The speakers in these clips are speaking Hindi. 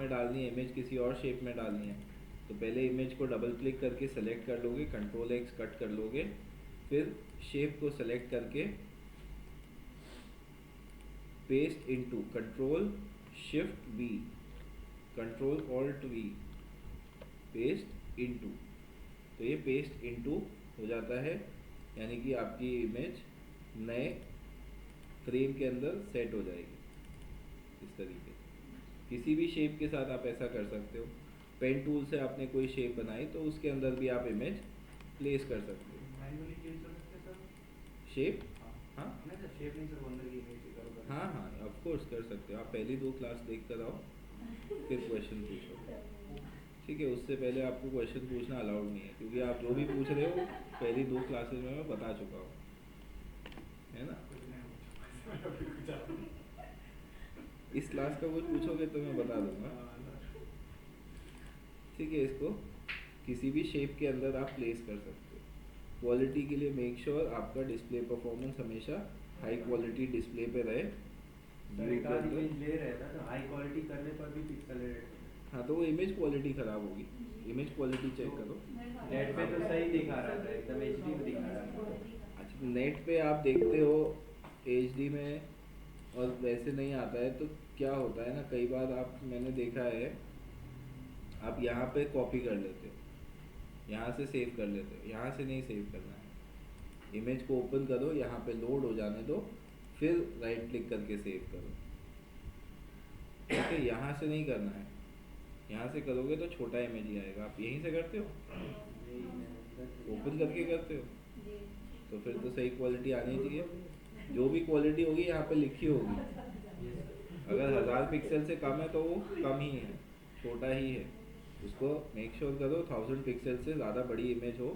में डालनी है, इमेज किसी और शेप में डालनी है, तो पहले इमेज को डबल क्लिक करके सेलेक्ट कर लोगे, कंट्रोल एक्स कट कर लोगे, फिर शेप को सेलेक्ट करके paste into, control shift we, control alt we, paste into, तो ये पेस्ट इनटू हो जाता है, यानी कि आपकी इमेज नए फ्रेम के अंदर सेट हो जाएगी। इस तरीके से किसी भी शेप के साथ आप ऐसा कर सकते हो। पेन टूल से आपने कोई शेप बनाई तो उसके अंदर भी आप इमेज प्लेस कर सकते हो। मैन्युअली चेंज कर सकते हैं सर शेप, हाँ नहीं सर, शेप नहीं सर, अंदर की इमेज से करो हाँ हाँ ऑफ कोर्स कर सकते हो। आप पहली 2 क्लास देख कर आओ, फिर क्वेश्चन पूछो, ठीक है। उससे पहले आपको क्वेश्चन पूछना अलाउड नहीं है, क्योंकि आप जो भी पूछ रहे हो पहली 2 क्लासेज में मैं बता चुका हूँ, है ना। इस क्लास का कुछ पूछोगे तो मैं बता दूंगा, ठीक है। इसको किसी भी शेप के अंदर आप प्लेस कर सकते हो। क्वालिटी के लिए मेक श्योर आपका डिस्प्ले परफॉर्मेंस हमेशा हाई क्वालिटी डिस्प्ले पे रहे। सर एक आध इमेज ले रहे हैं ना, तो हाई क्वालिटी करने पर भी पिक्सल रेट, हाँ तो वो इमेज क्वालिटी ख़राब होगी, इमेज क्वालिटी चेक करो। नेट पे तो सही दिखा रहा था, एकदम एचडी में दिखा रहा था। अच्छा नेट पे आप देखते हो एचडी में और वैसे नहीं आता है, तो क्या होता है ना, कई बार आप, मैंने देखा है, आप यहाँ पे कॉपी कर लेते हो, यहाँ से सेव कर लेते हो, यहाँ से नहीं सेव करना है। इमेज को ओपन करो, यहाँ पे लोड हो जाने दो, फिर राइट क्लिक करके सेव करो, ठीक है। यहाँ से नहीं करना है, यहाँ से करोगे तो छोटा इमेज ही आएगा। आप यहीं से करते हो, ओपन करके करते हो, तो फिर तो सही क्वालिटी आनी चाहिए। जो भी क्वालिटी होगी यहाँ पे लिखी होगी, अगर 1000 पिक्सल से कम है तो वो कम ही है, छोटा ही है। उसको मेक श्योर करो 1000 पिक्सल से ज़्यादा बड़ी इमेज हो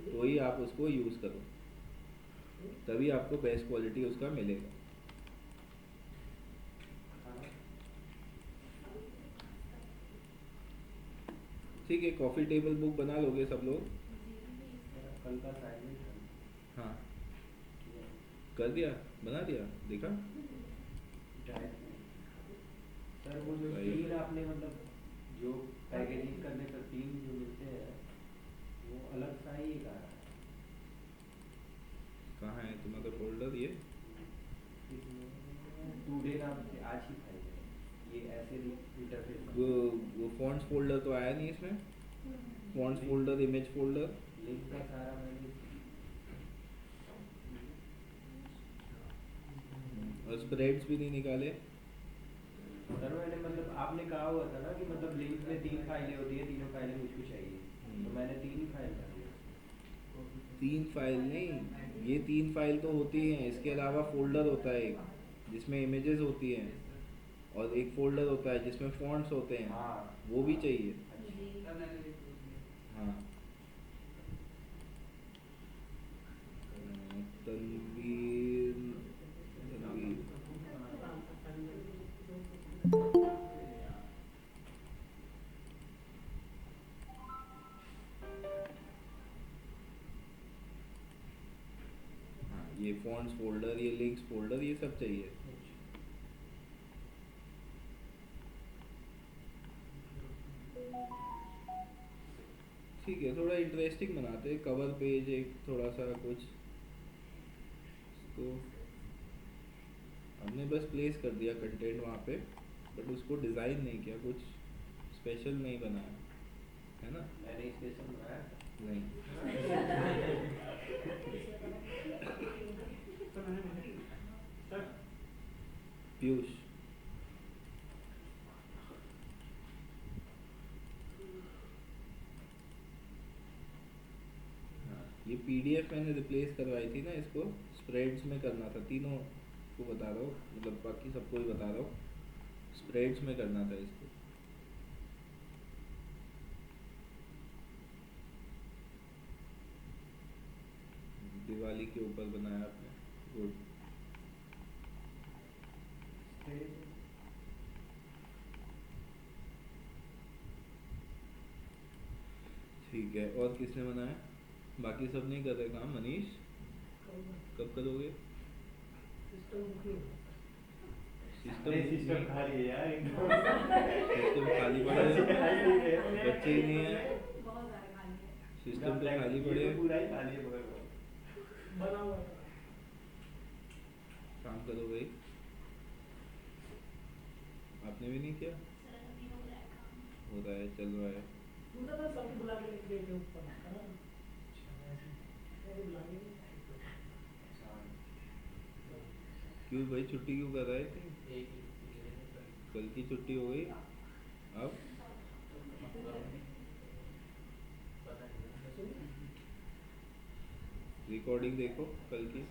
तो ही आप उसको यूज़ करो, तभी आपको बेस्ट क्वालिटी उसका मिलेगा। ठीक है, कॉफ़ी टेबल बुक बना लोगे सब लोग? कल का असाइनमेंट हाँ कर दिया, बना दिया, देखा। सर वो जो तीन आपने मतलब जो पैकेजिंग करने पर तीन जो मिलते हैं वो अलग सा ही आ रहा है। कहाँ है तुम्हारा फोल्डर? ये टुडे नाम से आज ही फाइल है, ये ऐसे इंटरफेस वो फॉन्ट्स फोल्डर तो आया नहीं इसमें, fonts folder, image folder, link का सारा मैंने और स्प्रेड्स भी नहीं निकाले। सर मैंने मतलब आपने कहा हुआ था ना कि मतलब लिंक में 3 फाइलें होती है, तीनों फाइलें मुझको चाहिए, तो मैंने 3 ही फाइल कर दिया। 3 फाइल नहीं, ये 3 फाइल तो होती हैं, इसके अलावा फोल्डर होता है एक जिसमें इमेजेस होती हैं, और एक फोल्डर होता है जिसमें फॉन्ट्स होते हैं, हाँ वो भी चाहिए। हाँ तनवीर, तनवीर हाँ, ये फॉन्ट्स फोल्डर, ये लिंक्स फोल्डर, ये सब चाहिए। ठीक है, थोड़ा इंटरेस्टिंग बनाते हैं, कवर पेज एक थोड़ा सा कुछ, इसको हमने बस प्लेस कर दिया कंटेंट वहाँ पे, बट उसको डिज़ाइन नहीं किया, कुछ स्पेशल नहीं बनाया, है ना। मैंने स्पेशल बनाया नहीं पीयूष, हाँ ये पीडीएफ मैंने रिप्लेस करवाई थी ना, इसको स्प्रेड्स में करना था, तीनों को बता रहा हूँ, मतलब बाकी सबको ही बता रहा हूँ, स्प्रेड्स में करना था इसको। दिवाली के ऊपर बनाया आपने, गुड। ठीक है, और किसने बनाया? बाकी सब नहीं कर रहे काम। मनीष कब करोगे? अरे सिस्टम सिस्टम खाली है यार एकदम। सिस्टम खाली पड़ा बच्चे है, खाली नहीं है। बच्चे ही नहीं है, बहुत सारे खाली है। सिस्टम तो खाली ये पड़े तो हैं। पूरा ही खाली है मगर बना हुआ है। काम करो भाई, आपने भी नहीं किया? सर अभी हो रहा है काम। हो रहा है, चल रहा है। उनका तो सभी बुला के लेके गए थे ऊपर है ना। बुला के क्यों भाई छुट्टी क्यों कर रहे थे? कल की छुट्टी हो गई अब? रिकॉर्डिंग देखो कल की।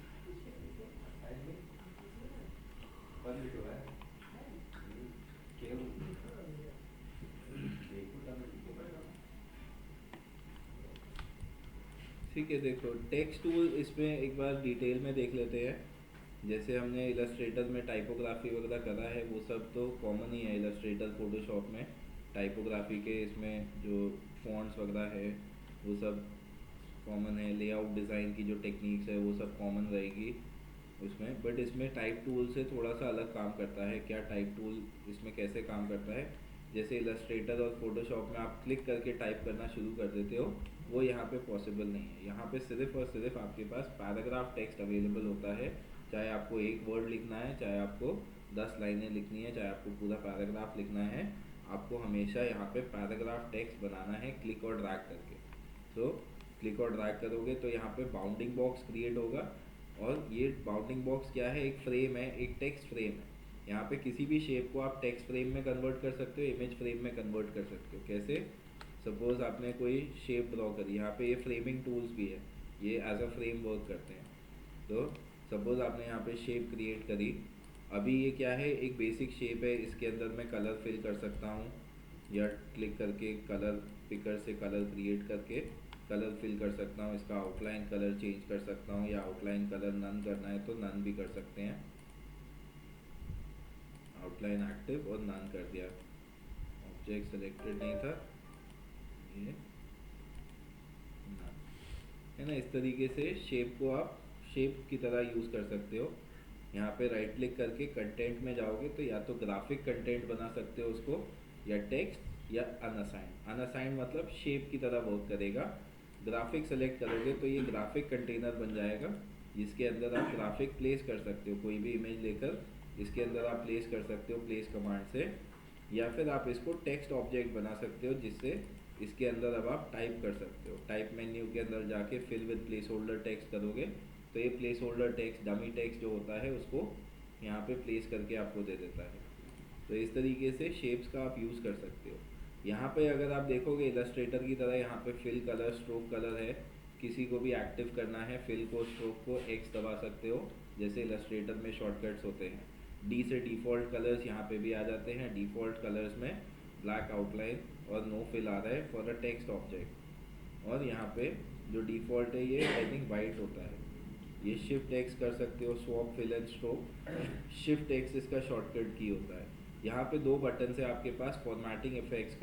ठीक है, देखो टेक्स्ट टूल इसमें एक बार डिटेल में देख लेते हैं। जैसे हमने इलस्ट्रेटर में टाइपोग्राफी वगैरह करा है वो सब तो कॉमन ही है इलस्ट्रेटर फोटोशॉप में। टाइपोग्राफी के इसमें जो फॉन्ट्स वगैरह है वो सब कॉमन है। लेआउट डिज़ाइन की जो टेक्निक्स है वो सब कॉमन रहेगी उसमें। बट इसमें टाइप टूल से थोड़ा सा अलग काम करता है। क्या टाइप टूल इसमें कैसे काम करता है, जैसे इलस्ट्रेटर और फोटोशॉप में आप क्लिक करके टाइप करना शुरू कर देते हो, वो यहाँ पे पॉसिबल नहीं है। यहाँ पे सिर्फ और सिर्फ आपके पास पैराग्राफ टेक्स्ट अवेलेबल होता है। चाहे आपको एक वर्ड लिखना है, चाहे आपको 10 लाइनें लिखनी है, चाहे आपको पूरा पैराग्राफ लिखना है, आपको हमेशा यहाँ पे पैराग्राफ टेक्स्ट बनाना है क्लिक और ड्रैग करके। तो क्लिक और ड्रैग करोगे तो यहाँ पे बाउंडिंग बॉक्स क्रिएट होगा। और ये बाउंडिंग बॉक्स क्या है, एक फ्रेम है, एक टेक्स्ट फ्रेम है। यहाँ पे किसी भी शेप को आप टेक्स्ट फ्रेम में कन्वर्ट कर सकते हो, इमेज फ्रेम में कन्वर्ट कर सकते हो। कैसे, सपोज आपने कोई शेप ड्रॉ करी, यहाँ पे ये फ्रेमिंग टूल्स भी है, ये एज अ फ्रेम वर्क करते हैं। तो सपोज आपने यहाँ पे शेप क्रिएट करी, अभी ये क्या है, एक बेसिक शेप है, इसके अंदर मैं कलर फिल कर सकता हूँ, या क्लिक करके कलर पिकर से कलर क्रिएट करके कलर फिल कर सकता हूँ। इसका आउटलाइन कलर चेंज कर सकता हूँ, या आउटलाइन कलर नन करना है तो नन भी कर सकते हैं। आउटलाइन एक्टिव और नन कर दिया। ऑब्जेक्ट सेलेक्टेड नहीं था, ये none है ना। इस तरीके से शेप को आप शेप की तरह यूज़ कर सकते हो। यहाँ पे राइट क्लिक करके कंटेंट में जाओगे तो या तो ग्राफिक कंटेंट बना सकते हो उसको, या टेक्स्ट, या अनअसाइंड। अनअसाइंड मतलब शेप की तरह वर्क करेगा। ग्राफिक सेलेक्ट करोगे तो ये ग्राफिक कंटेनर बन जाएगा, जिसके अंदर आप ग्राफिक प्लेस कर सकते हो। कोई भी इमेज लेकर इसके अंदर आप प्लेस कर सकते हो प्लेस कमांड से, या फिर आप इसको टेक्स्ट ऑब्जेक्ट बना सकते हो, जिससे इसके अंदर अब आप टाइप कर सकते हो। टाइप मेन्यू के अंदर जाके fill with placeholder text करोगे तो ये placeholder text, dummy text जो होता है उसको यहाँ पे प्लेस करके आपको दे देता है। तो इस तरीके से शेप्स का आप यूज़ कर सकते हो। यहाँ पे अगर आप देखोगे इलस्ट्रेटर की तरह यहाँ पे फिल कलर, स्ट्रोक कलर है। किसी को भी एक्टिव करना है फिल को, स्ट्रोक को एक्स दबा सकते हो, जैसे इलस्ट्रेटर में शॉर्टकट्स होते हैं। डी से डिफ़ॉल्ट कलर्स यहाँ पे भी आ जाते हैं। डिफ़ॉल्ट कलर्स में ब्लैक आउटलाइन और नो फिल आ रहा है फॉर अ टेक्स्ट ऑब्जेक्ट। और यहाँ पे जो डिफ़ॉल्ट है ये आई थिंक वाइट होता है। ये शिफ्ट एक्स कर सकते हो, swap, fill and stroke. Shift X इसका शॉर्टकट की होता है। यहाँ पे दो बटन है आपके पास, फॉर्मेटिंग इफेक्ट्स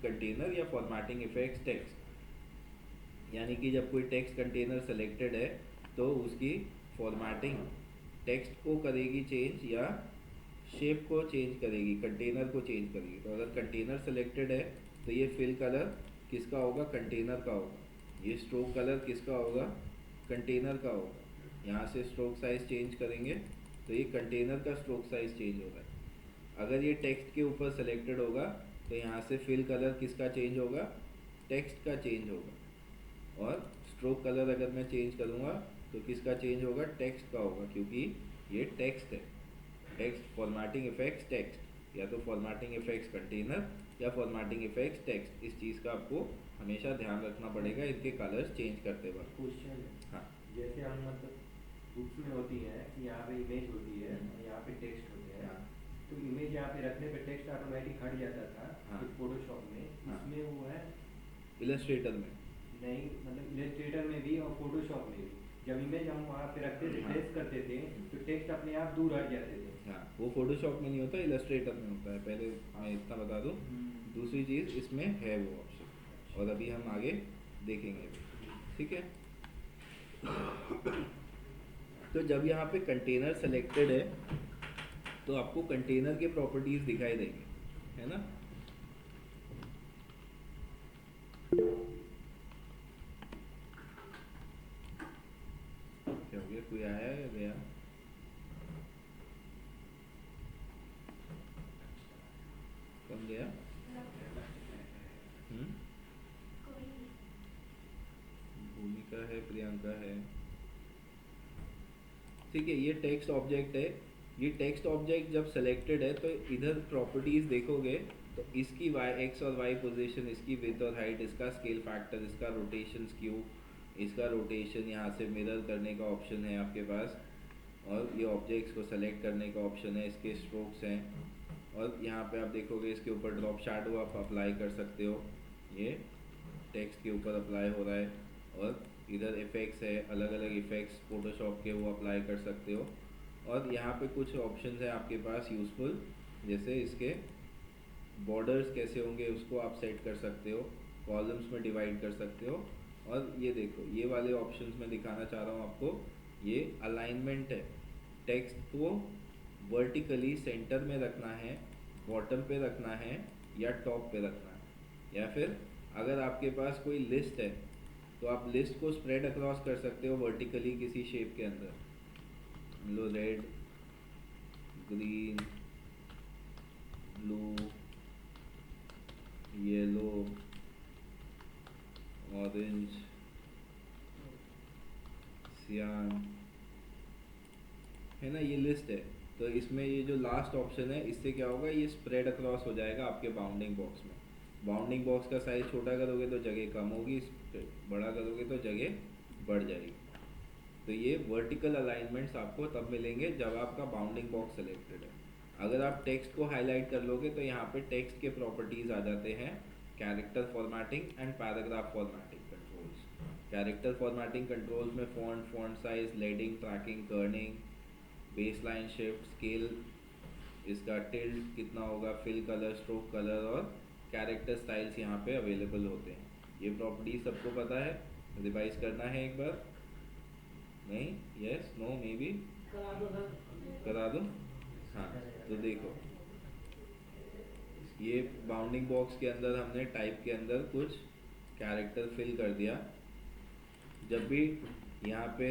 कंटेनर या फॉर्मेटिंग इफेक्ट्स टेक्स्ट। यानी कि जब कोई टेक्स्ट कंटेनर सेलेक्टेड है तो उसकी फॉर्मेटिंग टेक्स्ट को करेगी चेंज, या शेप को चेंज करेगी, कंटेनर को चेंज करेगी। तो अगर कंटेनर सेलेक्टेड है तो ये फिल कलर किसका होगा, कंटेनर का होगा। ये स्ट्रोक कलर किसका होगा, कंटेनर का होगा। यहाँ से स्ट्रोक साइज चेंज करेंगे तो ये कंटेनर का स्ट्रोक साइज चेंज होगा। अगर ये टेक्स्ट के ऊपर सेलेक्टेड होगा तो यहाँ से फिल कलर किसका चेंज होगा, टेक्स्ट का चेंज होगा। और स्ट्रोक कलर अगर मैं चेंज करूँगा तो किसका चेंज होगा, टेक्स्ट का होगा, क्योंकि ये टेक्स्ट है। टेक्स्ट फॉर्मेटिंग इफेक्ट्स टेक्स्ट, या तो फॉर्मेटिंग इफेक्ट्स कंटेनर या फॉर्मेटिंग इफेक्ट्स टेक्स्ट। इस चीज़ का आपको हमेशा ध्यान रखना पड़ेगा इनके कलर्स चेंज करते वक्त। क्वेश्चन है, हाँ, जैसे हम मतलब बुक्स में होती है कि यहाँ पे इमेज होती है और यहाँ पे टेक्स्ट होते हैं, हाँ, तो इमेज यहाँ पे रखने पे टेक्स्ट ऑटोमेटिक हट जाता था हाँ, फोटोशॉप में। हाँ। इसमें वो है इलस्ट्रेटर में नहीं, मतलब इलस्ट्रेटर में भी और फोटोशॉप में भी जब इमेज हम वहाँ पे रखते थे, हाँ। ट्रेस करते थे, तो टेक्स्ट अपने आप दूर हट जाते थे। हाँ, वो फोटोशॉप में नहीं होता, इलस्ट्रेटर में होता है। पहले मैं इतना बता दूँ। दूसरी चीज़ इसमें है वो ऑप्शन, और अभी हम आगे देखेंगे भी, ठीक है। तो जब यहाँ पे कंटेनर सेलेक्टेड है तो आपको कंटेनर के प्रॉपर्टीज दिखाई देंगे, है ना। क्या हो गया, कोई आया या गया? कौन गया? कोई नहीं। भूमिका है, प्रियंका है। ठीक है, ये टेक्स्ट ऑब्जेक्ट है। ये टेक्स्ट ऑब्जेक्ट जब सेलेक्टेड है तो इधर प्रॉपर्टीज देखोगे तो इसकी वाई एक्स और वाई पोजीशन, इसकी विड्थ और हाइट, इसका स्केल फैक्टर, इसका रोटेशन स्क्यू, इसका रोटेशन, यहाँ से मिरर करने का ऑप्शन है आपके पास, और ये ऑब्जेक्ट्स को सेलेक्ट करने का ऑप्शन है, इसके स्ट्रोक्स हैं, और यहाँ पे आप देखोगे इसके ऊपर ड्रॉप शैडो आप अप्लाई कर सकते हो, ये टेक्स्ट के ऊपर अप्लाई हो रहा है। और इधर इफ़ेक्ट्स है, अलग अलग इफ़ेक्ट्स फोटोशॉप के वो अप्लाई कर सकते हो। और यहाँ पे कुछ ऑप्शंस हैं आपके पास यूज़फुल, जैसे इसके बॉर्डर्स कैसे होंगे उसको आप सेट कर सकते हो, कॉलम्स में डिवाइड कर सकते हो। और ये देखो, ये वाले ऑप्शंस मैं दिखाना चाह रहा हूँ आपको, ये अलाइनमेंट है। टेक्स्ट को वर्टिकली सेंटर में रखना है, बॉटम पे रखना है, या टॉप पे रखना है, या फिर अगर आपके पास कोई लिस्ट है तो आप लिस्ट को स्प्रेड अक्रॉस कर सकते हो वर्टिकली किसी शेप के अंदर। लो red, green, blue, yellow, orange, cyan, है ना, ये लिस्ट है। तो इसमें ये जो लास्ट ऑप्शन है, इससे क्या होगा, ये स्प्रेड अक्रॉस हो जाएगा आपके बाउंडिंग बॉक्स में। बाउंडिंग बॉक्स का साइज छोटा करोगे तो जगह कम होगी, बड़ा करोगे तो जगह बढ़ जाएगी। तो ये वर्टिकल अलाइनमेंट्स आपको तब मिलेंगे जब आपका बाउंडिंग बॉक्स सेलेक्टेड है। अगर आप टेक्स्ट को हाईलाइट कर लोगे तो यहाँ पे टेक्स्ट के प्रॉपर्टीज आ जाते हैं, character formatting and paragraph formatting controls. Character formatting controls में font size, leading, tracking, kerning, baseline shift, scale, इसका टिल्ट कितना होगा, फिल कलर, स्ट्रोक कलर, और कैरेक्टर स्टाइल्स यहाँ पे अवेलेबल होते हैं। ये प्रॉपर्टीज सबको पता है, रिवाइज करना है एक बार? नहीं, यस, नो, मे बी? करा दो सर। करा दूँ? हाँ, तो देखो, ये बाउंडिंग बॉक्स के अंदर हमने टाइप के अंदर कुछ कैरेक्टर फिल कर दिया। जब भी यहाँ पे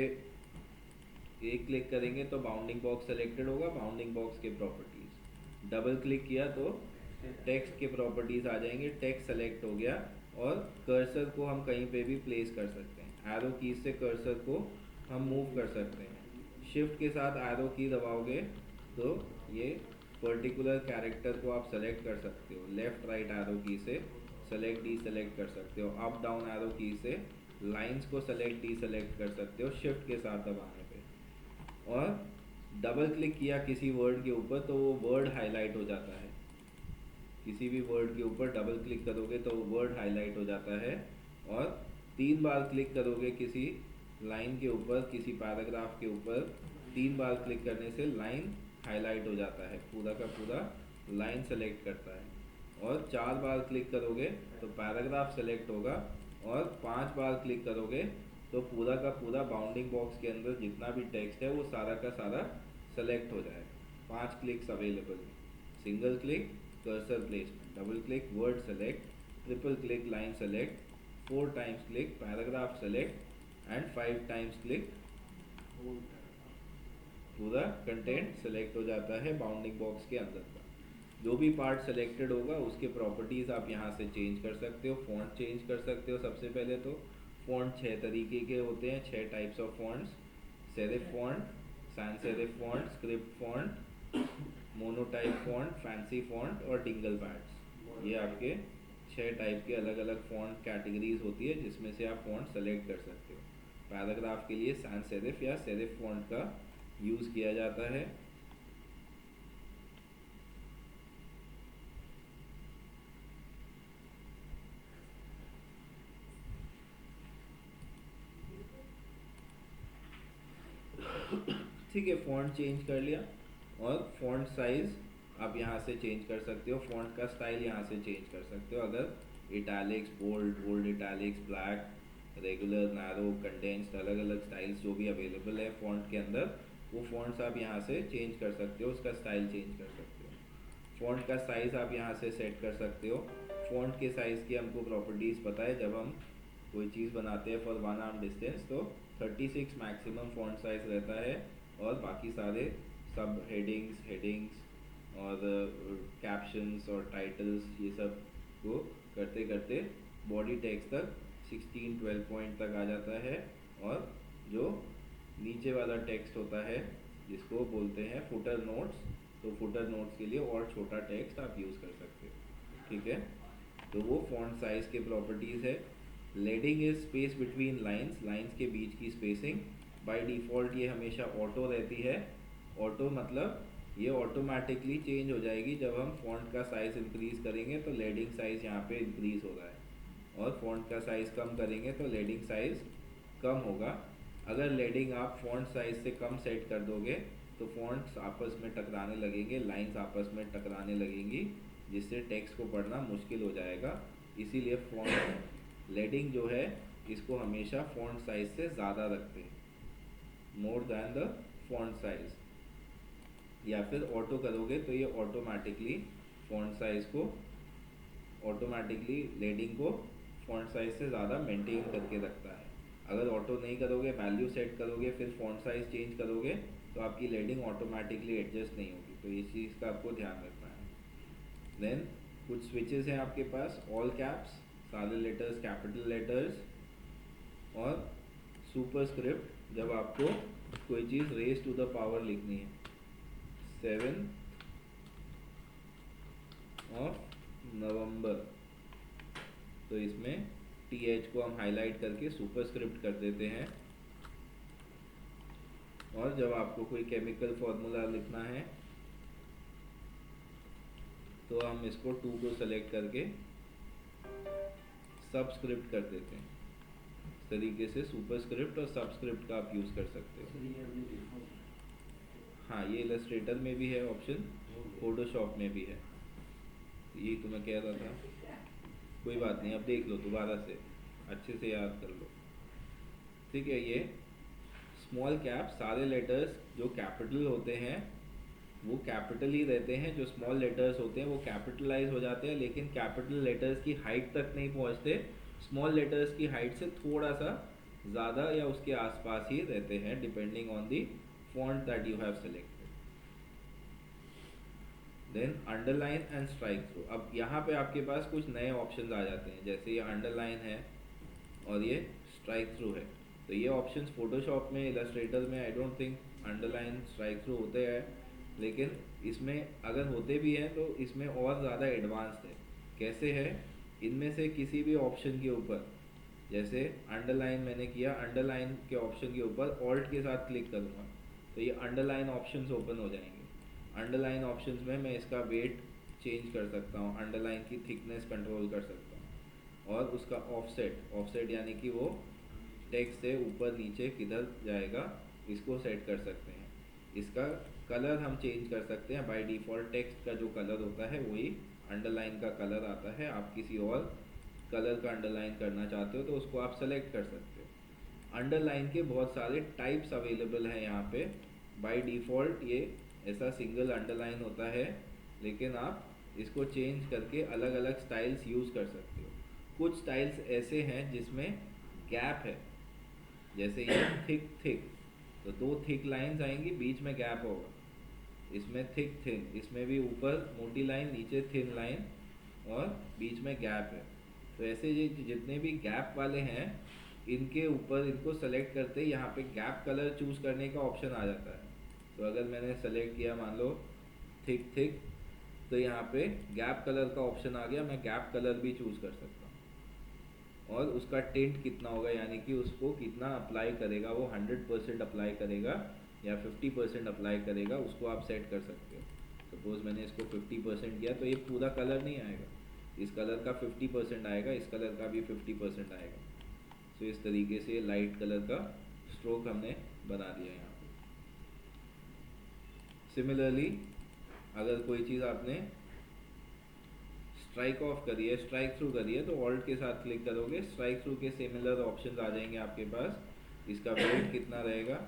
एक क्लिक करेंगे तो बाउंडिंग बॉक्स सेलेक्टेड होगा, बाउंडिंग बॉक्स के प्रॉपर्टीज, डबल क्लिक किया तो टेक्स्ट के प्रॉपर्टीज आ जाएंगे, टेक्स्ट सेलेक्ट हो गया। और कर्सर को हम कहीं पे भी प्लेस कर सकते हैं, एरो की से कर्सर को हम मूव कर सकते हैं। शिफ्ट के साथ एरो की दबाओगे तो ये पर्टिकुलर कैरेक्टर को आप सेलेक्ट कर सकते हो, लेफ्ट राइट एरो की से सेलेक्ट डी सेलेक्ट कर सकते हो, अप डाउन एरो की से लाइंस को सेलेक्ट डी सेलेक्ट कर सकते हो शिफ्ट के साथ दबाने पे। और डबल क्लिक किया किसी वर्ड के ऊपर तो वो वर्ड हाईलाइट हो जाता है, किसी भी वर्ड के ऊपर डबल क्लिक करोगे तो वर्ड हाईलाइट हो जाता है। और 3 बार क्लिक करोगे किसी लाइन के ऊपर, किसी पैराग्राफ के ऊपर, 3 बार क्लिक करने से लाइन हाईलाइट हो जाता है, पूरा का पूरा लाइन सेलेक्ट करता है। और 4 बार क्लिक करोगे तो पैराग्राफ सेलेक्ट होगा, और 5 बार क्लिक करोगे तो पूरा का पूरा बाउंडिंग बॉक्स के अंदर जितना भी टेक्स्ट है वो सारा का सारा सेलेक्ट हो जाएगा। 5 क्लिक्स अवेलेबल है, single click cursor placement, double click word select, triple click line select, 4 times click paragraph select, and 5 times click पूरा कंटेंट सेलेक्ट हो जाता है बाउंडिंग बॉक्स के अंदर का। जो भी पार्ट सेलेक्टेड होगा उसके प्रॉपर्टीज़ आप यहाँ से चेंज कर सकते हो, फ़ॉन्ट चेंज कर सकते हो। सबसे पहले तो फ़ॉन्ट 6 तरीके के होते हैं, 6 types of fonts, serif font, sans serif font, script font, monotype font, fancy font और डिंगल पैड्स। ये आपके 6 टाइप के अलग अलग फ़ॉन्ट कैटेगरीज होती है जिसमें से आप फ़ॉन्ट सेलेक्ट कर सकते हो। पैराग्राफ के लिए सैंस सेरिफ या सेरिफ फ़ॉन्ट का यूज़ किया जाता है। ठीक है, फ़ॉन्ट चेंज कर लिया, और फ़ॉन्ट साइज़ आप यहाँ से चेंज कर सकते हो, फ़ॉन्ट का स्टाइल यहाँ से चेंज कर सकते हो। अगर italics, bold, bold italics, black, regular, narrow, condensed, अलग अलग स्टाइल्स जो भी अवेलेबल है फ़ॉन्ट के अंदर, वो फ़ॉन्ट्स आप यहाँ से चेंज कर सकते हो, उसका स्टाइल चेंज कर सकते हो। फ़ॉन्ट का साइज़ आप यहाँ से सेट कर सकते हो। फ़ॉन्ट के साइज़ की हमको प्रॉपर्टीज़ पता है, जब हम कोई चीज़ बनाते हैं फॉर वन आर्म डिस्टेंस तो 36 मैक्सिमम फ़ॉन्ट साइज़ रहता है, और बाकी सारे सब हेडिंग्स और कैप्शंस और टाइटल्स ये सब को करते करते बॉडी टेक्स्ट तक 16-12 पॉइंट तक आ जाता है। और जो नीचे वाला टेक्स्ट होता है जिसको बोलते हैं फुटर नोट्स, तो फुटर नोट्स के लिए और छोटा टेक्स्ट आप यूज़ कर सकते हो। ठीक है, तो वो फॉन्ट साइज़ के प्रॉपर्टीज़ है। Leading is space between lines, lines के बीच की स्पेसिंग। बाय डिफ़ॉल्ट ये हमेशा ऑटो रहती है। ऑटो मतलब ये ऑटोमेटिकली चेंज हो जाएगी जब हम फॉन्ट का साइज़ इंक्रीज़ करेंगे तो लेडिंग साइज़ यहाँ पे इंक्रीज़ हो रहा है, और फॉन्ट का साइज़ कम करेंगे तो लेडिंग साइज़ कम होगा। अगर लेडिंग आप फॉन्ट साइज़ से कम सेट कर दोगे तो फॉन्ट्स आपस में टकराने लगेंगे, लाइंस आपस में टकराने लगेंगी, जिससे टेक्स्ट को पढ़ना मुश्किल हो जाएगा। इसीलिए फॉन्ट लेडिंग जो है इसको हमेशा फॉन्ट साइज़ से ज़्यादा रखते हैं, more than the font size. या फिर ऑटो करोगे तो ये ऑटोमेटिकली फॉन्ट साइज़ को, ऑटोमेटिकली लेडिंग को फॉन्ट साइज़ से ज़्यादा मेंटेन करके रखता है। अगर ऑटो नहीं करोगे, वैल्यू सेट करोगे, फिर फॉन्ट साइज़ चेंज करोगे तो आपकी लेडिंग ऑटोमेटिकली एडजस्ट नहीं होगी। तो इस चीज़ का आपको ध्यान रखना है। देन कुछ स्विचेस हैं आपके पास, ऑल कैप्स, सारे लेटर्स कैपिटल लेटर्स, और सुपरस्क्रिप्ट जब आपको कोई चीज़ रेज टू द पावर लिखनी है। 7 नवंबर, तो इसमें TH को हम हाईलाइट करके सुपरस्क्रिप्ट कर देते हैं। और जब आपको कोई केमिकल फॉर्मूला लिखना है तो हम इसको 2 को सेलेक्ट करके सबस्क्रिप्ट कर देते हैं। इस तरीके से सुपरस्क्रिप्ट और सबस्क्रिप्ट का आप यूज़ कर सकते हो। हाँ, ये इलस्ट्रेटर में भी है ऑप्शन, फोटोशॉप में भी है। यही तो मैं कह रहा था। कोई बात नहीं, अब देख लो दोबारा से, अच्छे से याद कर लो। ठीक है, ये स्मॉल कैप, सारे लेटर्स जो कैपिटल होते हैं वो कैपिटल ही रहते हैं, जो स्मॉल लेटर्स होते हैं वो कैपिटलाइज हो जाते हैं, लेकिन कैपिटल लेटर्स की हाइट तक नहीं पहुंचते, स्मॉल लेटर्स की हाइट से थोड़ा सा ज़्यादा या उसके आसपास ही रहते हैं, depending on the font that you have selected. Then underline and strikethrough. अब यहाँ पे आपके पास कुछ नए ऑप्शंस आ जाते हैं, जैसे ये अंडरलाइन है और ये स्ट्राइक थ्रू है। तो ये ऑप्शंस फोटोशॉप में, इलस्ट्रेटर में I don't think underline strike through होते हैं, लेकिन इसमें अगर होते भी हैं तो इसमें और ज़्यादा एडवांस्ड है। कैसे है, इनमें से किसी भी ऑप्शन के ऊपर, जैसे अंडरलाइन मैंने किया, अंडरलाइन के ऑप्शन के ऊपर ऑल्ट के साथ क्लिक करूँगा तो ये अंडरलाइन ऑप्शंस ओपन हो जाएंगे। अंडरलाइन ऑप्शंस में मैं इसका वेट चेंज कर सकता हूँ, अंडरलाइन की थिकनेस कंट्रोल कर सकता हूँ, और उसका ऑफसेट यानी कि वो टेक्स्ट से ऊपर नीचे किधर जाएगा इसको सेट कर सकते हैं। इसका कलर हम चेंज कर सकते हैं। बाय डिफ़ॉल्ट टेक्स्ट का जो कलर होता है वही अंडरलाइन का कलर आता है। आप किसी और कलर का अंडरलाइन करना चाहते हो तो उसको आप सेलेक्ट कर सकते हो। अंडरलाइन के बहुत सारे टाइप्स अवेलेबल हैं यहाँ पे। बाय डिफ़ॉल्ट ये ऐसा सिंगल अंडरलाइन होता है, लेकिन आप इसको चेंज करके अलग अलग स्टाइल्स यूज़ कर सकते हो। कुछ स्टाइल्स ऐसे हैं जिसमें गैप है, जैसे ये थिक, तो 2 थिक लाइंस आएंगी, बीच में गैप होगा। इसमें थिक थिन, इसमें भी ऊपर मोटी लाइन, नीचे थिन लाइन और बीच में गैप है। तो ऐसे ये जितने भी गैप वाले हैं इनके ऊपर, इनको सेलेक्ट करते ही यहाँ पे गैप कलर चूज़ करने का ऑप्शन आ जाता है। तो अगर मैंने सेलेक्ट किया मान लो थिक, तो यहाँ पे गैप कलर का ऑप्शन आ गया, मैं गैप कलर भी चूज़ कर सकता हूँ। और उसका टिंट कितना होगा, यानी कि उसको कितना अप्लाई करेगा, वो 100% अप्लाई करेगा या 50% अप्लाई करेगा, उसको आप सेट कर सकते हो। सपोज़ मैंने इसको 50% किया तो ये पूरा कलर नहीं आएगा, इस कलर का 50% आएगा, इस कलर का भी 50% आएगा। तो इस तरीके से लाइट कलर का स्ट्रोक हमने बना दिया यहाँ पे। सिमिलरली अगर कोई चीज़ आपने स्ट्राइक ऑफ करी है, स्ट्राइक थ्रू करी है, तो ऑल्ट के साथ क्लिक करोगे, स्ट्राइक थ्रू के सिमिलर ऑप्शंस आ जाएंगे आपके पास। इसका वेट कितना रहेगा,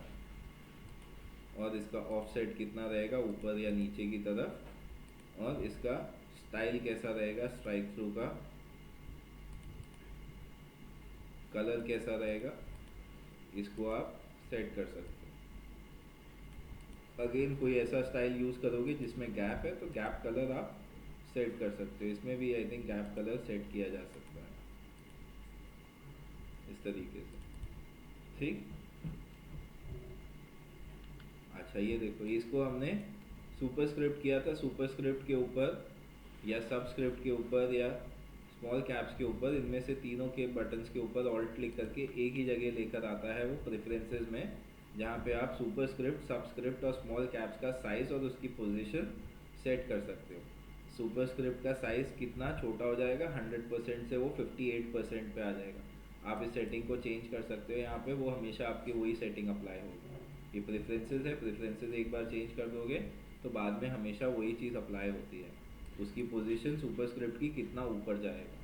और इसका ऑफसेट कितना रहेगा ऊपर या नीचे की तरफ, और इसका स्टाइल कैसा रहेगा, स्ट्राइक थ्रू का कलर कैसा रहेगा, इसको आप सेट कर सकते हो। अगेन कोई ऐसा स्टाइल यूज़ करोगे जिसमें गैप है तो गैप कलर आप सेट कर सकते हो। इसमें भी I think gap colour set किया जा सकता है इस तरीके से, ठीक। अच्छा ये देखो, इसको हमने सुपरस्क्रिप्ट किया था, सुपरस्क्रिप्ट के ऊपर या सबस्क्रिप्ट के ऊपर या स्मॉल कैप्स के ऊपर, इनमें से तीनों के बटन्स के ऊपर ऑल्ट क्लिक करके एक ही जगह लेकर आता है वो प्रेफरेंसेस में, जहाँ पे आप सुपरस्क्रिप्ट, सबस्क्रिप्ट और स्मॉल कैप्स का साइज़ और उसकी पोजीशन सेट कर सकते हो। सुपरस्क्रिप्ट का साइज़ कितना छोटा हो जाएगा, 100% से वो 58% पे आ जाएगा। आप इस सेटिंग को चेंज कर सकते हो यहाँ पे, वो हमेशा आपकी वही सेटिंग अप्लाई होगी। ये प्रेफरेंसेस है, प्रेफरेंसेस एक बार चेंज कर दोगे तो बाद में हमेशा वही चीज़ अप्लाई होती है। उसकी पोजीशन सुपरस्क्रिप्ट की कितना ऊपर जाएगा,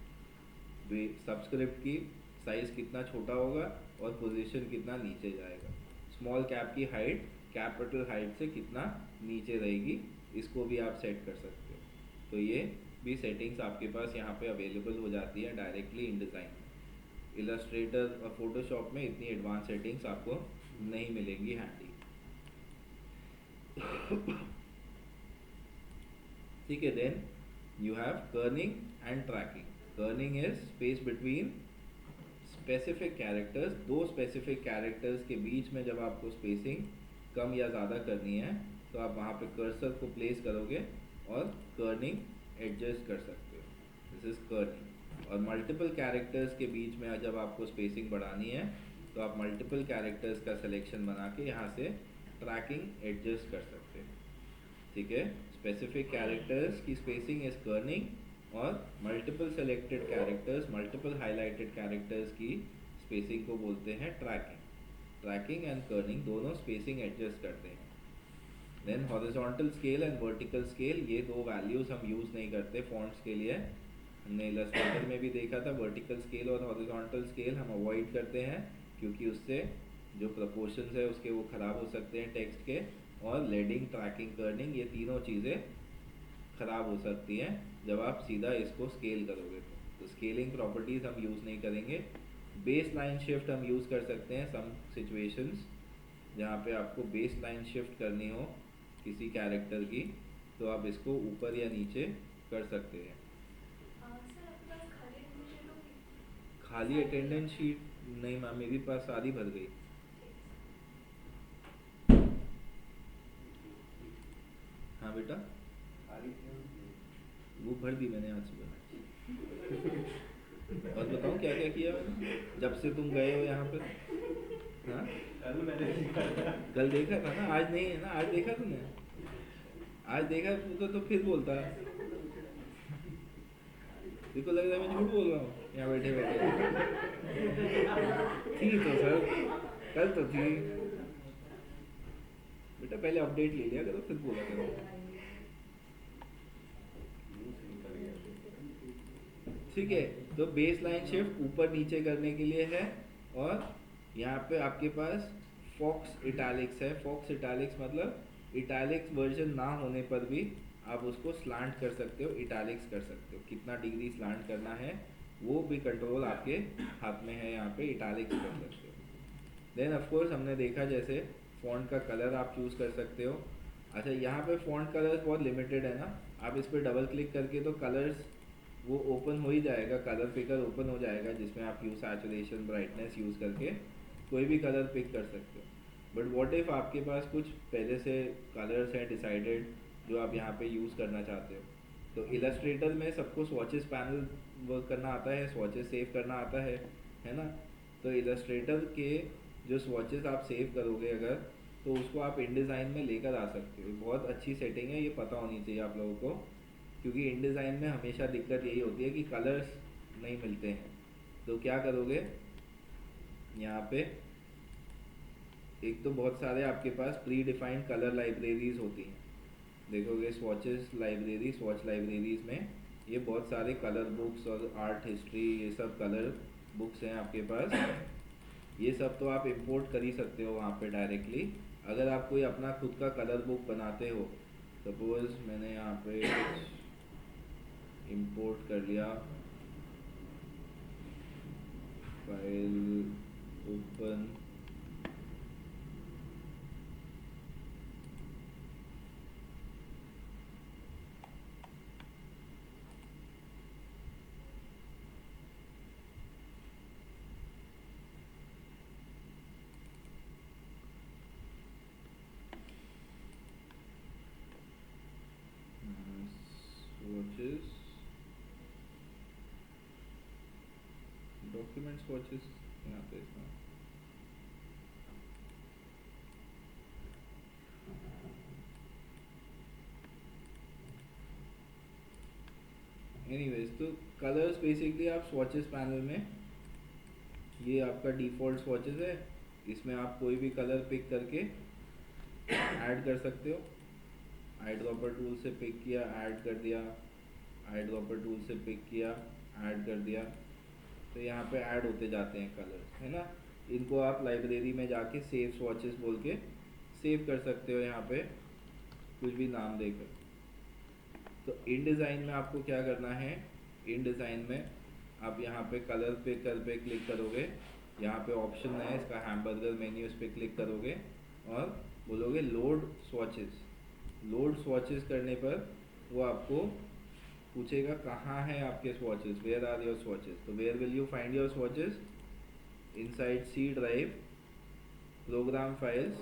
सबस्क्रिप्ट की साइज़ कितना छोटा होगा और पोजीशन कितना नीचे जाएगा, स्मॉल कैप की हाइट कैपिटल हाइट से कितना नीचे रहेगी, इसको भी आप सेट कर सकते हो। तो ये भी सेटिंग्स आपके पास यहाँ पे अवेलेबल हो जाती है डायरेक्टली इन डिज़ाइन में। इलस्ट्रेटर और फोटोशॉप में इतनी एडवांस सेटिंग्स आपको नहीं मिलेंगी हैंडी। ठीक है, then you have kerning and tracking. Kerning is space between specific characters, दो specific characters के बीच में जब आपको spacing कम या ज़्यादा करनी है तो आप वहाँ पे कर्सर को प्लेस करोगे और kerning एडजस्ट कर सकते हो, दिस इज kerning। और मल्टीपल कैरेक्टर्स के बीच में जब आपको स्पेसिंग बढ़ानी है तो आप मल्टीपल कैरेक्टर्स का सिलेक्शन बना के यहाँ से ट्रैकिंग एडजस्ट कर सकते हैं, ठीक है। स्पेसिफिक कैरेक्टर्स की स्पेसिंग इज कर्निंग और multiple selected characters, multiple highlighted characters की स्पेसिंग को बोलते हैं ट्रैकिंग। ट्रैकिंग एंड कर्निंग दोनों स्पेसिंग एडजस्ट करते हैं। Then horizontal scale and vertical scale, ये दो वैल्यूज़ हम यूज़ नहीं करते फॉन्ट्स के लिए। हमने इलस्ट्रेटर में भी देखा था, वर्टिकल स्केल और हॉरिजॉन्टल स्केल हम अवॉइड करते हैं क्योंकि उससे जो प्रपोर्शंस है उसके वो ख़राब हो सकते हैं टेक्स्ट के, और लेडिंग, ट्रैकिंग, कर्निंग, ये तीनों चीज़ें ख़राब हो सकती हैं जब आप सीधा इसको स्केल करोगे। तो स्केलिंग प्रॉपर्टीज़ हम यूज़ नहीं करेंगे। बेस लाइन शिफ्ट हम यूज़ कर सकते हैं सम सिचुएशंस जहाँ पे आपको बेस लाइन शिफ्ट करनी हो किसी कैरेक्टर की, तो आप इसको ऊपर या नीचे कर सकते हैं। सर आपके पास खाली एडमिशन होगी? खाली अटेंडेंस शीट नहीं मैम, मेरे पास सारी भर गई। हाँ बेटा, वो भर दी मैंने आज सुबह। और बताओ क्या क्या किया मैंने जब से तुम गए हो यहाँ पे। हाँ कल मैंने देखा था। कल देखा था ना, आज नहीं है ना, आज देखा तूने, आज देखा तो फिर बोलता है। देखो लग रहा है मैं झूठ बोल रहा हूँ यहाँ बैठे बैठे। थी तो सर, कल तो थी बेटा, पहले अपडेट ले लिया करो फिर बोला करो। ठीक है, तो बेस लाइन शिफ्ट ऊपर नीचे करने के लिए है, और यहाँ पे आपके पास फॉक्स इटैलिक्स है। फॉक्स इटैलिक्स मतलब इटैलिक्स वर्जन ना होने पर भी आप उसको स्लांट कर सकते हो, इटैलिक्स कर सकते हो। कितना डिग्री स्लांट करना है वो भी कंट्रोल आपके हाथ में है, यहाँ पे इटैलिक्स कर सकते हो। देन ऑफ कोर्स हमने देखा जैसे फ़ॉन्ट का कलर आप चूज़ कर सकते हो। अच्छा यहाँ पे फ़ॉन्ट कलर्स बहुत लिमिटेड है ना, आप इस पर डबल क्लिक करके तो कलर्स वो ओपन हो ही जाएगा, कलर पिकर ओपन हो जाएगा जिसमें आप ह्यू, सैचुरेशन, ब्राइटनेस यूज़ करके कोई भी कलर पिक कर सकते हो। बट व्हाट इफ़ आपके पास कुछ पहले से कलर्स हैं डिसाइडेड जो आप यहाँ पे यूज़ करना चाहते हो, तो इलस्ट्रेटर में सबको स्वॉचेस पैनल वर्क करना आता है, स्वॉचेस सेव करना आता है ना। तो इलस्ट्रेटर के जो स्वॉचेस आप सेव करोगे अगर, तो उसको आप इन डिज़ाइन में लेकर आ सकते हो। बहुत अच्छी सेटिंग है, ये पता होनी चाहिए आप लोगों को, क्योंकि इन डिज़ाइन में हमेशा दिक्कत यही होती है कि कलर्स नहीं मिलते हैं। तो क्या करोगे, यहाँ पे एक तो बहुत सारे आपके पास प्री डिफाइंड कलर लाइब्रेरीज होती हैं, देखोगे स्वॉचेस लाइब्रेरी, स्वॉच लाइब्रेरीज में ये बहुत सारे कलर बुक्स और आर्ट हिस्ट्री, ये सब कलर बुक्स हैं आपके पास। ये सब तो आप इंपोर्ट कर ही सकते हो वहाँ पे डायरेक्टली अगर आप कोई अपना खुद का कलर बुक बनाते हो, सपोज मैंने यहाँ पे इंपोर्ट कर लिया, file open, swatches, document swatches यहाँ पे इसका एनीवेज। तो कलर्स बेसिकली आप स्वॉचेस पैनल में, ये आपका डिफ़ॉल्ट स्वॉचेस है, इसमें आप कोई भी कलर पिक करके ऐड कर सकते हो। आई ड्रॉपर टूल से पिक किया, ऐड कर दिया, आई ड्रॉपर टूल से पिक किया, ऐड कर दिया, तो यहाँ पे ऐड होते जाते हैं कलर्स, है ना। इनको आप लाइब्रेरी में जाके सेव स्वॉचेस बोल के सेव कर सकते हो, यहाँ पे कुछ भी नाम देकर। तो इन डिज़ाइन में आपको क्या करना है, इन डिज़ाइन में आप यहाँ पे कलर पिकर पे क्लिक करोगे, यहाँ पे ऑप्शन है इसका हैमबर्गर मेन्यू, इस पर क्लिक करोगे और बोलोगे लोड स्वॉचेस। लोड स्वॉचेस करने पर वो आपको पूछेगा कहाँ है आपके swatches, where are your swatches. तो where will you find your swatches, inside C drive, program files,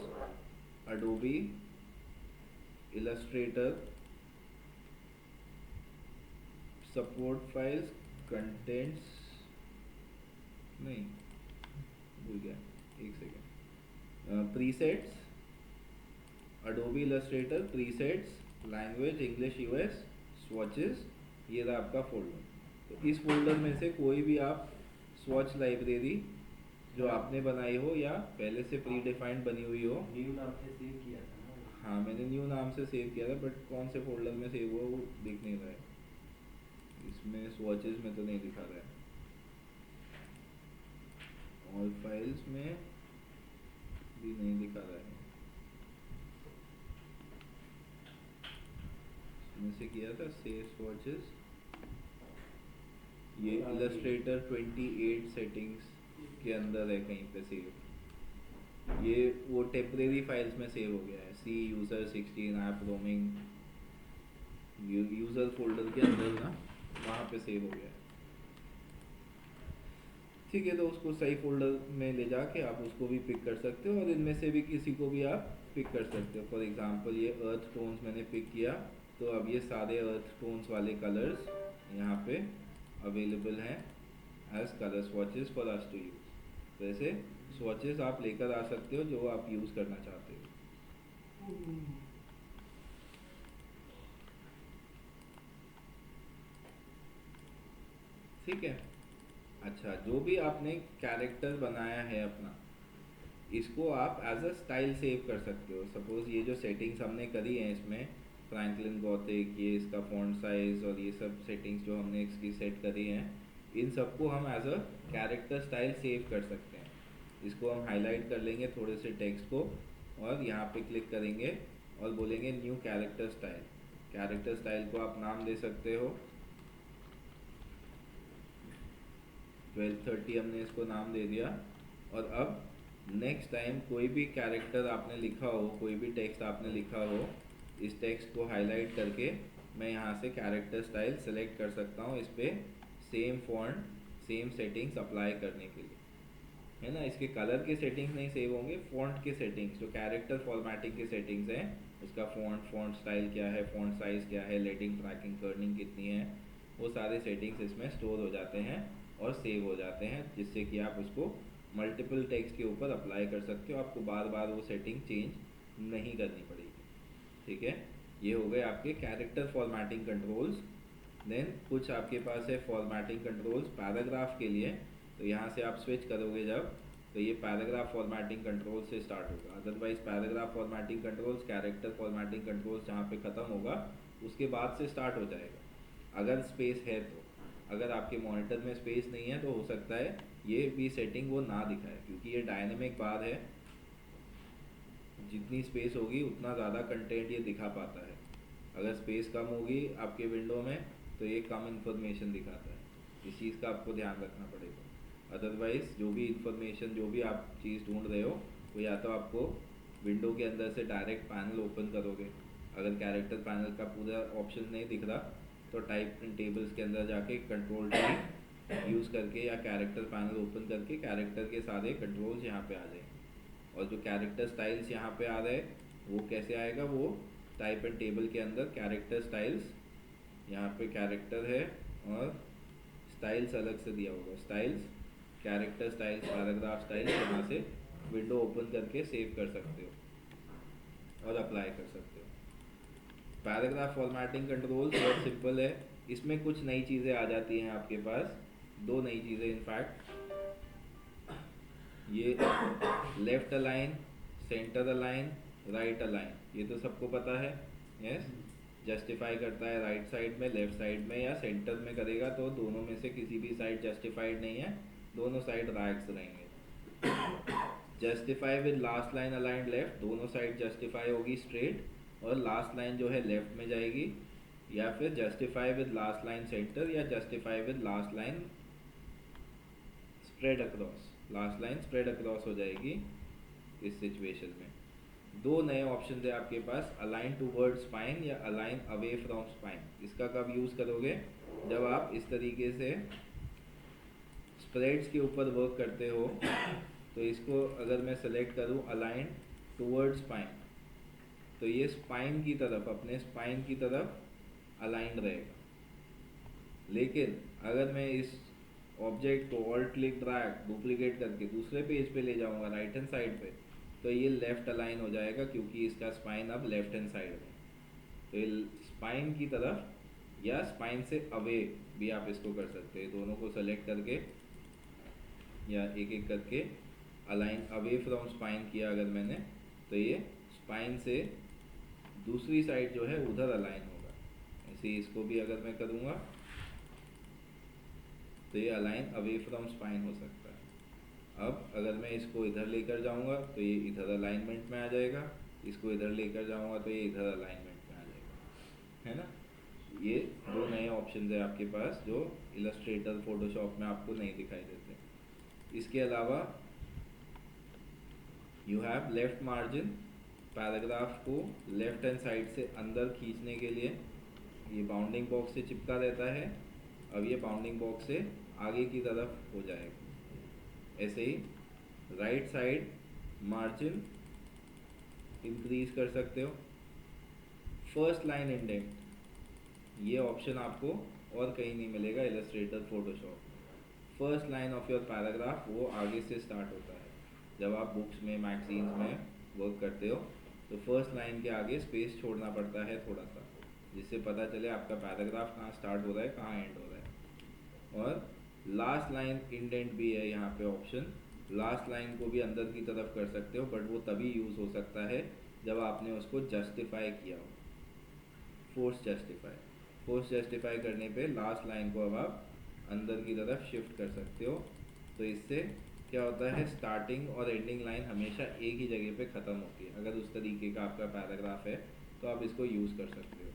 Adobe, Illustrator, support files, contents, नहीं भूल गया, एक second, presets, Adobe Illustrator, presets, language English US, swatches, ये रहा आपका फोल्डर। तो इस फोल्डर में से कोई भी आप स्वॉच लाइब्रेरी जो आपने बनाई हो या पहले से प्री डिफाइंड बनी हुई हो, न्यू नाम से सेव किया था ना। हाँ मैंने न्यू नाम से सेव किया था, बट कौन से फोल्डर में सेव हुआ वो दिख नहीं रहा है, इसमें स्वॉचेस में तो नहीं दिखा रहा है, ऑल फाइल्स में भी नहीं दिखा रहा है, इसमें से किया था सेव स्वॉचेस, ये इलस्ट्रेटर 28 सेटिंग्स के अंदर है कहीं पे सेव, ये वो टेम्परेरी फाइल्स में सेव हो गया है, C user 16 app roaming user folder के अंदर ना, वहाँ पे सेव हो गया है। ठीक है, तो उसको सही फोल्डर में ले जाके आप उसको भी पिक कर सकते हो और इनमें से भी किसी को भी आप पिक कर सकते हो। फॉर एग्जांपल ये अर्थ टोन्स मैंने पिक किया, तो अब ये सारे अर्थ टोन्स वाले कलर्स यहाँ पे अवेलेबल हैं as colour swatches for us to use. तो ऐसे स्वॉचेस आप लेकर आ सकते हो जो आप यूज़ करना चाहते हो। ठीक है, अच्छा जो भी आपने कैरेक्टर बनाया है अपना, इसको आप एज अ स्टाइल सेव कर सकते हो। सपोज ये जो सेटिंग्स हमने करी हैं इसमें, फ्रैंकलिन गॉथिक, ये इसका फॉन्ट साइज और ये सब सेटिंग्स जो हमने इसकी सेट करी हैं, इन सबको हम as a character style save कर सकते हैं। इसको हम हाईलाइट कर लेंगे थोड़े से टेक्स्ट को और यहाँ पे क्लिक करेंगे और बोलेंगे new character style. Character style को आप नाम दे सकते हो, 1230 हमने इसको नाम दे दिया। और अब नेक्स्ट टाइम कोई भी कैरेक्टर आपने लिखा हो, कोई भी टेक्स्ट आपने लिखा हो, इस टेक्स्ट को हाईलाइट करके मैं यहाँ से कैरेक्टर स्टाइल सेलेक्ट कर सकता हूँ इस पर same font same settings apply करने के लिए, है ना। इसके कलर के सेटिंग्स नहीं सेव होंगे, फॉन्ट के सेटिंग्स जो कैरेक्टर फॉर्मेटिंग के सेटिंग्स हैं, उसका फॉन्ट स्टाइल क्या है, फॉन्ट साइज़ क्या है, लेडिंग ट्रैकिंग कर्निंग कितनी है, वो सारे सेटिंग्स इसमें स्टोर हो जाते हैं और सेव हो जाते हैं, जिससे कि आप उसको मल्टीपल टेक्स्ट के ऊपर अप्लाई कर सकते हो। आपको बार बार वो सेटिंग चेंज नहीं करनी पड़ेगी। ठीक है, ये हो गए आपके कैरेक्टर फॉर्मेटिंग कंट्रोल्स। देन कुछ आपके पास है फॉर्मेटिंग कंट्रोल्स पैराग्राफ के लिए, तो यहाँ से आप स्विच करोगे जब, तो ये पैराग्राफ फॉर्मेटिंग कंट्रोल से स्टार्ट होगा। Otherwise paragraph formatting controls, character formatting controls जहाँ पे ख़त्म होगा उसके बाद से स्टार्ट हो जाएगा, अगर स्पेस है तो। अगर आपके मॉनिटर में स्पेस नहीं है तो हो सकता है ये भी सेटिंग वो ना दिखाए, क्योंकि ये डायनेमिक बार है, जितनी स्पेस होगी उतना ज़्यादा कंटेंट ये दिखा पाता है। अगर स्पेस कम होगी आपके विंडो में तो ये कम इन्फॉर्मेशन दिखाता है। इस चीज़ का आपको ध्यान रखना पड़ेगा। अदरवाइज़ जो भी इन्फॉर्मेशन, जो भी आप चीज़ ढूंढ रहे हो, वो या तो आपको विंडो के अंदर से डायरेक्ट पैनल ओपन करोगे। अगर कैरेक्टर पैनल का पूरा ऑप्शन नहीं दिख रहा तो टाइप इन टेबल्स के अंदर जाके कंट्रोल टी यूज़ करके या कैरेक्टर पैनल ओपन करके कैरेक्टर के सारे कंट्रोल्स यहाँ पे आ जाएंगे। और जो कैरेक्टर स्टाइल्स यहाँ पे आ रहे हैं वो कैसे आएगा, वो टाइप एंड टेबल के अंदर कैरेक्टर स्टाइल्स, यहाँ पे कैरेक्टर है और स्टाइल्स अलग से दिया होगा। Styles, character styles, paragraph styles, यहाँ से विंडो ओपन करके सेव कर सकते हो और अप्लाई कर सकते हो। पैराग्राफ फॉर्मेटिंग कंट्रोल बहुत सिंपल है। इसमें कुछ नई चीज़ें आ जाती हैं आपके पास, दो नई चीज़ें इनफैक्ट। ये left align, centre align, right align, ये तो सबको पता है। यस, जस्टिफाई करता है राइट साइड में, लेफ्ट साइड में या सेंटर में करेगा तो दोनों में से किसी भी साइड जस्टिफाइड नहीं है, दोनों साइड राइट्स रहेंगे। Justify with last line aligned left, दोनों साइड जस्टिफाई होगी स्ट्रेट और लास्ट लाइन जो है लेफ्ट में जाएगी, या फिर justify with last line centre या justify with last line spread across, last line spread across हो जाएगी इस सिचुएशन में। दो नए ऑप्शन है आपके पास, अलाइन टूवर्ड स्पाइन या अलाइन अवे फ्रॉम स्पाइन। इसका कब यूज़ करोगे, जब आप इस तरीके से स्प्रेड्स के ऊपर वर्क करते हो। तो इसको अगर मैं सेलेक्ट करूँ अलाइन टूवर्ड स्पाइन, तो ये स्पाइन की तरफ, अपने स्पाइन की तरफ अलाइन रहेगा। लेकिन अगर मैं इस ऑब्जेक्ट को ऑल्ट क्लिक ड्रैग डुप्लीकेट करके दूसरे पेज पे ले जाऊंगा राइट हैंड साइड पे, तो ये लेफ़्ट अलाइन हो जाएगा क्योंकि इसका स्पाइन अब लेफ्ट हैंड साइड में। तो ये स्पाइन की तरफ या स्पाइन से अवे भी आप इसको कर सकते हैं। दोनों को सेलेक्ट करके या एक एक करके अलाइन अवे फ्रॉम स्पाइन किया अगर मैंने, तो ये स्पाइन से दूसरी साइड जो है उधर अलाइन होगा। ऐसे ही इसको भी अगर मैं करूँगा तो ये अलाइन अवे फ्रॉम स्पाइन हो सकता है। अब अगर मैं इसको इधर लेकर जाऊँगा तो ये इधर अलाइनमेंट में आ जाएगा, इसको इधर लेकर जाऊँगा तो ये इधर अलाइनमेंट में आ जाएगा, है ना। ये दो नए ऑप्शन है आपके पास जो इलस्ट्रेटर फोटोशॉप में आपको नहीं दिखाई देते। इसके अलावा you have left margin, paragraph को लेफ्ट हैंड साइड से अंदर खींचने के लिए ये बाउंडिंग बॉक्स से चिपका रहता है, अब ये बाउंडिंग बॉक्स से आगे की तरफ हो जाएगा। ऐसे ही राइट साइड मार्जिन इंक्रीज कर सकते हो। फर्स्ट लाइन इंडेंट, ये ऑप्शन आपको और कहीं नहीं मिलेगा Illustrator Photoshop. First line of your paragraph वो आगे से स्टार्ट होता है। जब आप बुक्स में, मैगजीन्स में वर्क करते हो तो फर्स्ट लाइन के आगे स्पेस छोड़ना पड़ता है थोड़ा सा, जिससे पता चले आपका पैराग्राफ कहाँ स्टार्ट हो रहा है, कहाँ एंड हो रहा है। और लास्ट लाइन इंडेंट भी है यहाँ पे ऑप्शन। लास्ट लाइन को भी अंदर की तरफ कर सकते हो, बट वो तभी यूज़ हो सकता है जब आपने उसको जस्टिफाई किया हो, फोर्स जस्टिफाई। फोर्स जस्टिफाई करने पे लास्ट लाइन को अब आप अंदर की तरफ शिफ्ट कर सकते हो। तो इससे क्या होता है, स्टार्टिंग और एंडिंग लाइन हमेशा एक ही जगह पे ख़त्म होती है। अगर उस तरीके का आपका पैराग्राफ है तो आप इसको यूज़ कर सकते हो।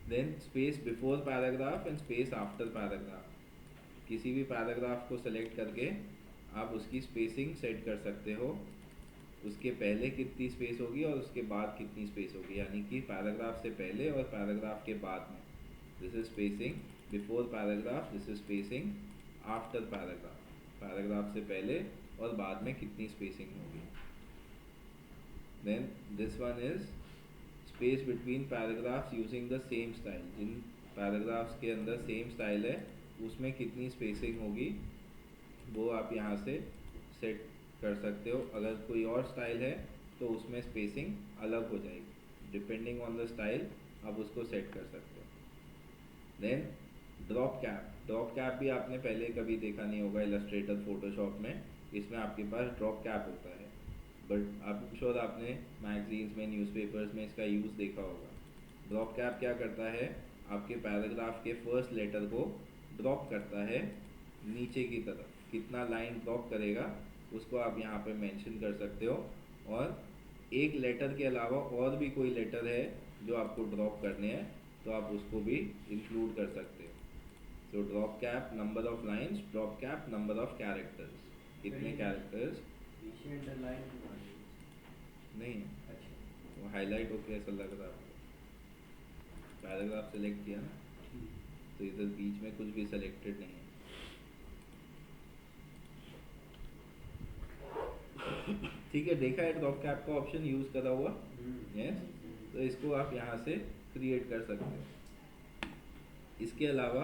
Then space before paragraph and space after paragraph, किसी भी पैराग्राफ को सेलेक्ट करके आप उसकी स्पेसिंग सेट कर सकते हो, उसके पहले कितनी स्पेस होगी और उसके बाद कितनी स्पेस होगी, यानी कि पैराग्राफ से पहले और पैराग्राफ के बाद में। This is spacing before paragraph, this is spacing after paragraph. Paragraph से पहले और बाद में कितनी स्पेसिंग होगी। Then this one is space between paragraphs using the same style, जिन पैराग्राफ्स के अंदर सेम स्टाइल है उसमें कितनी स्पेसिंग होगी वो आप यहाँ से सेट कर सकते हो। अगर कोई और स्टाइल है तो उसमें स्पेसिंग अलग हो जाएगी, डिपेंडिंग ऑन द स्टाइल आप उसको सेट कर सकते हो। Then drop cap, drop cap भी आपने पहले कभी देखा नहीं होगा इलस्ट्रेटर फोटोशॉप में। इसमें आपके पास ड्रॉप कैप होता है, बट आप श्योर आपने मैगजीन्स में, न्यूज़पेपर्स में इसका यूज़ देखा होगा। ड्रॉप कैप क्या करता है, आपके पैराग्राफ के फर्स्ट लेटर को ड्रॉप करता है नीचे की तरफ। कितना लाइन ड्रॉप करेगा उसको आप यहाँ पे मेंशन कर सकते हो और एक लेटर के अलावा और भी कोई लेटर है जो आपको ड्रॉप करने हैं तो आप उसको भी इंक्लूड कर सकते हो। तो drop cap number of lines, drop cap number of characters, कितने कैरेक्टर्स पीछे अंडरलाइन नहीं है, अच्छा वो हाईलाइट होके ऐसा लग रहा है आपको। पैराग्राफ सेलेक्ट किया ना तो इधर बीच में कुछ भी सेलेक्टेड नहीं है। ठीक है, देखा है ड्रॉप कैप का ऑप्शन यूज़ करा हुआ। यस, तो इसको आप यहाँ से क्रिएट कर सकते हो। इसके अलावा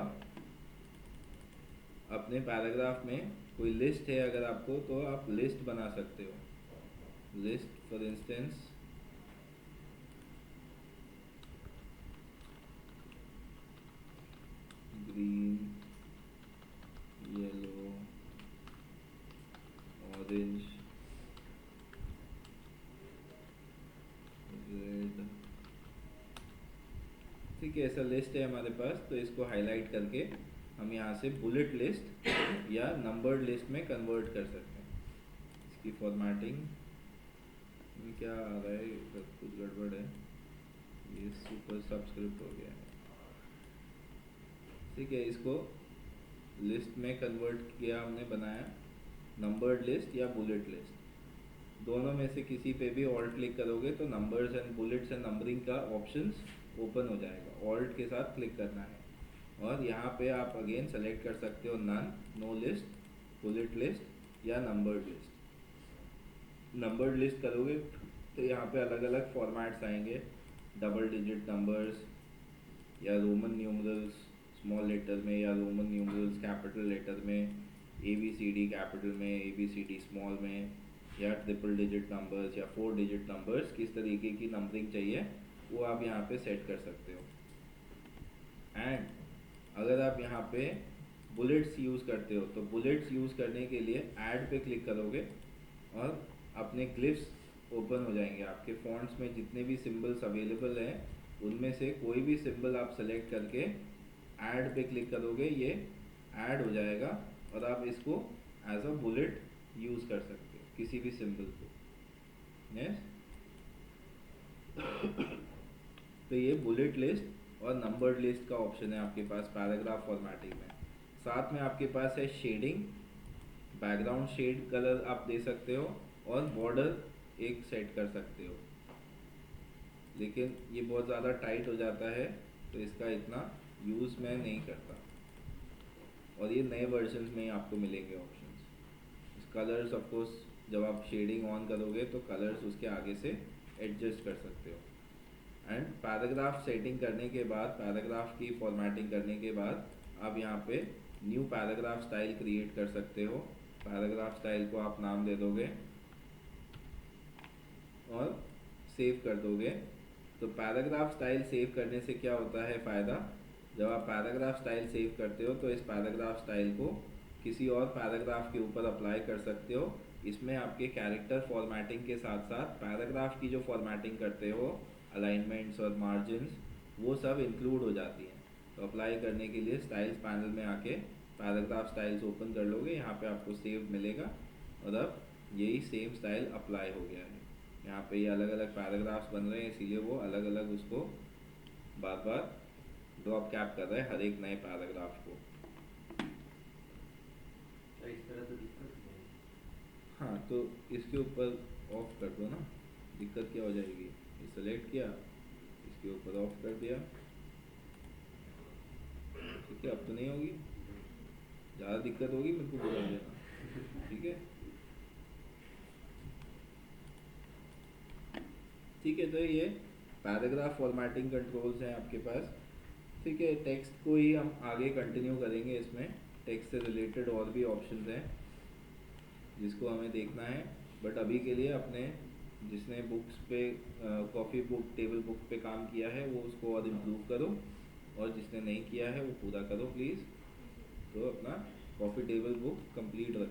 अपने पैराग्राफ में कोई लिस्ट है अगर आपको तो आप लिस्ट बना सकते हो। List for instance green, yellow, orange, red, ठीक है, ऐसा लिस्ट है हमारे पास। तो इसको हाईलाइट करके हम यहाँ से बुलेट लिस्ट या नंबर्ड लिस्ट में कन्वर्ट कर सकते हैं। इसकी फॉर्मेटिंग में क्या आ रहा है, इधर कुछ गड़बड़ है, ये सुपर सब्सक्रिप्ट हो गया है। ठीक है, इसको लिस्ट में कन्वर्ट किया हमने, बनाया नंबर्ड लिस्ट या बुलेट लिस्ट। दोनों में से किसी पे भी ऑल्ट क्लिक करोगे तो numbers and bullets and numbering का ऑप्शंस ओपन हो जाएगा। ऑल्ट के साथ क्लिक करना है और यहाँ पे आप अगेन सेलेक्ट कर सकते हो none, no list, bullet list या नंबर्ड लिस्ट। नंबर्ड लिस्ट करोगे तो यहाँ पे अलग अलग फॉर्मेट्स आएंगे, डबल डिजिट नंबर्स या रोमन न्यूमरल्स स्मॉल लेटर में या रोमन न्यूमरल्स कैपिटल लेटर में, ABCD कैपिटल में, ABCD स्मॉल में, या ट्रिपल डिजिट नंबर्स या 4 डिजिट नंबर्स। किस तरीके की नंबरिंग चाहिए वो आप यहाँ पे सेट कर सकते हो। एंड अगर आप यहाँ पे बुलेट्स यूज़ करते हो तो बुलेट्स यूज़ करने के लिए ऐड पे क्लिक करोगे और अपने ग्लिफ्स ओपन हो जाएंगे। आपके फॉन्ट्स में जितने भी सिंबल्स अवेलेबल हैं उनमें से कोई भी सिंबल आप सेलेक्ट करके ऐड पे क्लिक करोगे, ये ऐड हो जाएगा और आप इसको एज अ बुलेट यूज़ कर सकते हो किसी भी सिंबल को। यस, तो ये बुलेट लिस्ट और नंबर्ड लिस्ट का ऑप्शन है आपके पास पैराग्राफ फॉर्मेटिंग में। साथ में आपके पास है शेडिंग, बैकग्राउंड शेड कलर आप दे सकते हो और बॉर्डर एक सेट कर सकते हो। लेकिन ये बहुत ज़्यादा टाइट हो जाता है तो इसका इतना यूज़ मैं नहीं करता और ये नए वर्जन में आपको मिलेंगे ऑप्शंस। कलर्स ऑफ कोर्स जब आप शेडिंग ऑन करोगे तो कलर्स उसके आगे से एडजस्ट कर सकते हो। एंड पैराग्राफ सेटिंग करने के बाद, पैराग्राफ की फॉर्मेटिंग करने के बाद आप यहाँ पे न्यू पैराग्राफ स्टाइल क्रिएट कर सकते हो। पैराग्राफ स्टाइल को आप नाम दे दोगे और सेव कर दोगे। तो पैराग्राफ स्टाइल सेव करने से क्या होता है फ़ायदा, जब आप पैराग्राफ स्टाइल सेव करते हो तो इस पैराग्राफ स्टाइल को किसी और पैराग्राफ के ऊपर अप्लाई कर सकते हो। इसमें आपके कैरेक्टर फॉर्मेटिंग के साथ साथ पैराग्राफ की जो फॉर्मेटिंग करते हो, अलाइनमेंट्स और मार्जिन्स, वो सब इंक्लूड हो जाती हैं। तो अप्लाई करने के लिए स्टाइल्स पैनल में आके पैराग्राफ स्टाइल्स ओपन कर लोगे, यहाँ पे आपको सेव मिलेगा और अब यही सेम स्टाइल अप्लाई हो गया है। यहाँ पे ये अलग अलग पैराग्राफ्स बन रहे हैं, इसीलिए वो अलग अलग उसको बार बार ड्रॉप कैप कर रहा है हर एक नए पैराग्राफ को। तो इस तरह तो दिक्कत नहीं। हाँ, तो इसके ऊपर ऑफ कर दो ना, दिक्कत क्या हो जाएगी। ये सेलेक्ट किया, इसके ऊपर ऑफ कर दिया, ठीक है। अब तो नहीं होगी, ज़्यादा दिक्कत होगी मेरे को बुला देना, ठीक है। ठीक है, तो ये पैराग्राफ फॉर्मेटिंग कंट्रोल्स हैं आपके पास, ठीक है। टेक्स्ट को ही हम आगे कंटिन्यू करेंगे, इसमें टेक्स्ट से रिलेटेड और भी ऑप्शंस हैं जिसको हमें देखना है। बट अभी के लिए अपने जिसने बुक्स पे कॉफ़ी बुक, टेबल बुक पे काम किया है वो उसको और इम्प्रूव करो, और जिसने नहीं किया है वो पूरा करो प्लीज़। तो अपना कॉफ़ी टेबल बुक कंप्लीट रखो।